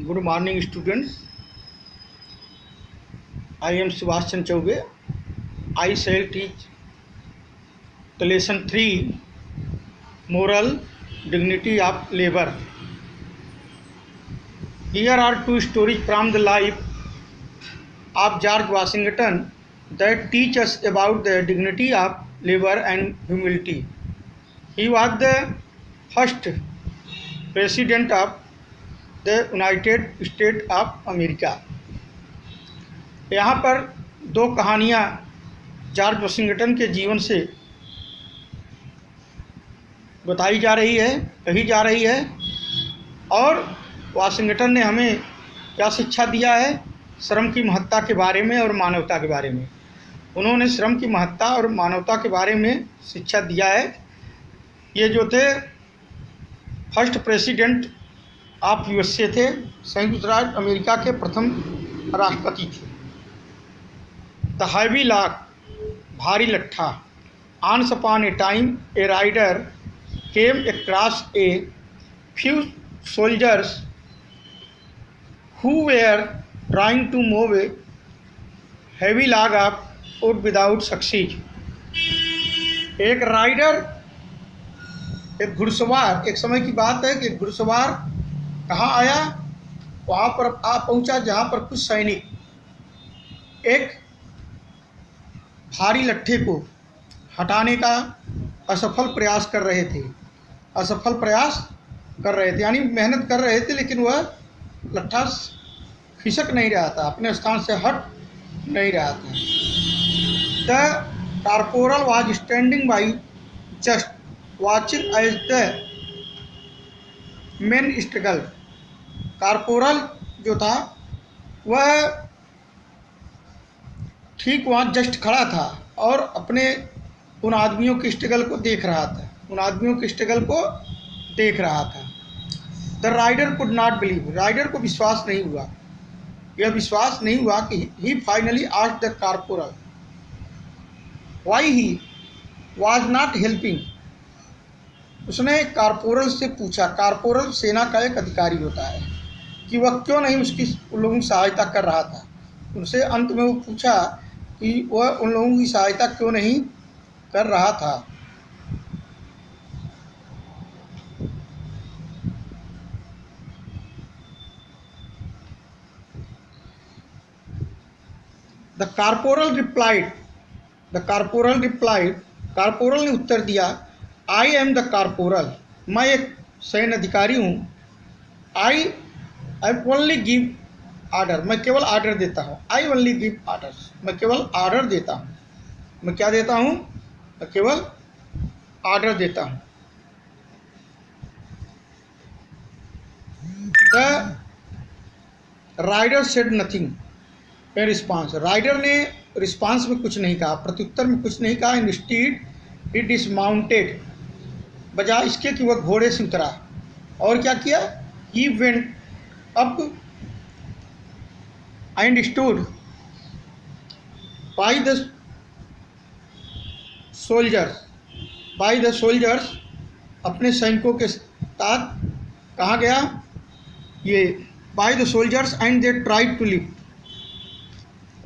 Good morning, students. I am Subhash Chandra Chaube. I shall teach the lesson 3, Moral Dignity of Labor. Here are two stories from the life of George Washington that teach us about the dignity of labor and humility. He was the first president of the United States of America. यहाँ पर दो कहानियाँ George Washington के जीवन से बताई जा रही है, कही जा रही है। और वाशिंगटन ने हमें क्या शिक्षा दिया है? श्रम की महत्ता के बारे में और मानवता के बारे में। उन्होंने श्रम की महत्ता और मानवता के बारे में शिक्षा दिया है। ये जो थे फर्स्ट प्रेसिडेंट ऑफ यूएसए थे, संयुक्त राज्य अमेरिका के प्रथम राष्ट्रपति थे। द हैवी लॉग, भारी लट्ठा। Once upon a time a rider came across a few soldiers who were trying to move a heavy log of wood without succeed. एक राइडर, एक घुड़सवार, एक समय की बात है कि एक घुड़सवार कहाँ आया? वहाँ पर आ पहुँचा जहाँ पर कुछ सैनिक एक भारी लट्ठे को हटाने का असफल प्रयास कर रहे थे। असफल प्रयास कर रहे थे यानी मेहनत कर रहे थे, लेकिन वह लट्ठा खिसक नहीं रहा था, अपने स्थान से हट नहीं रहा था। The corporal was standing by just watching as the men struggle. Corporal जो था वह ठीक वहाँ जस्ट खड़ा था और अपने उन आदमियों के स्ट्रगल को देख रहा था, उन आदमियों के स्ट्रगल को देख रहा था। The rider could not believe, rider को विश्वास नहीं हुआ, यह विश्वास नहीं हुआ कि he finally asked the corporal why he was not helping. उसने कॉर्पोरल से पूछा, कॉर्पोरल सेना का एक अधिकारी होता है, कि वह क्यों नहीं उसकी उन लोगों की सहायता कर रहा था। उनसे अंत में वो पूछा कि वह उन लोगों की सहायता क्यों नहीं कर रहा था। द कॉर्पोरल रिप्लाइड, कॉर्पोरल ने उत्तर दिया, आई एम द कॉर्पोरल, मैं एक सैन्य अधिकारी हूँ। आई ओनली गिव आर्डर, मैं केवल आर्डर देता हूँ। आई ओनली गिव आर्डर्स, मैं केवल आर्डर देता हूँ। मैं क्या देता हूँ? मैं केवल आर्डर देता हूँ। The rider said nothing in response, rider ने रिस्पॉन्स में कुछ नहीं कहा, प्रत्युत्तर में कुछ नहीं कहा। इंस्टीड ही डिसमाउंटेड, बजाय इसके कि वह घोड़े से उतरा और क्या किया? He went up and stood by the soldiers, अपने सैनिकों के साथ कहाँ गया? ये by the soldiers and they tried to lift,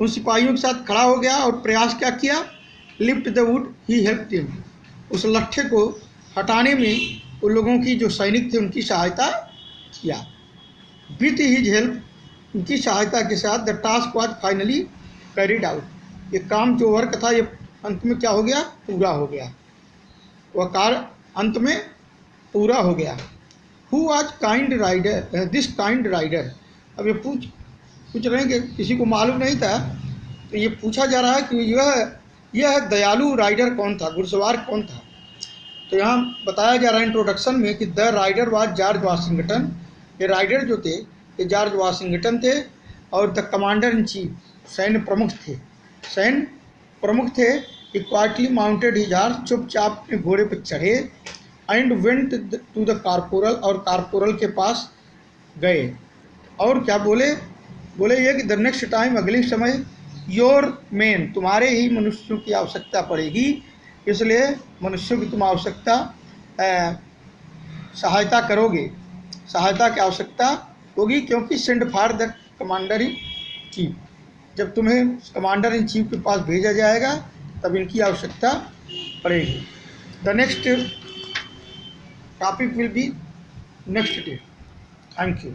उन सिपाहियों के साथ खड़ा हो गया और प्रयास क्या किया? Lift the would he helped him, उस लट्ठे को हटाने में उन लोगों की जो सैनिक थे उनकी सहायता किया। विथ हिज हेल्प, उनकी सहायता के साथ the task was finally carried out, ये काम जो वर्क था ये अंत में क्या हो गया? पूरा हो गया। वह कार्य अंत में पूरा हो गया। Who was kind rider, this kind rider. अब ये पूछ रहे हैं कि किसी को मालूम नहीं था, तो ये पूछा जा रहा है कि यह दयालु राइडर कौन था, घुड़सवार कौन था। तो यहाँ बताया जा रहा है इंट्रोडक्शन में कि the rider was George Washington. ये राइडर जो थे ये जॉर्ज वाशिंगटन थे और द कमांडर इन चीफ, सैन्य प्रमुख थे। He quietly mounted his horse, चुपचाप अपने घोड़े पर चढ़े। And went to the corporal, और कॉर्पोरल के पास गए और क्या बोले? बोले ये कि द नेक्स्ट टाइम, अगले समय, योर मैन, तुम्हारे ही मनुष्यों की आवश्यकता पड़ेगी, इसलिए मनुष्यों की तुम आवश्यकता सहायता करोगे, सहायता की आवश्यकता होगी, क्योंकि send for the commander in chief, जब तुम्हें कमांडर इन चीफ के पास भेजा जाएगा तब इनकी आवश्यकता पड़ेगी। The next topic will be next day. Thank you.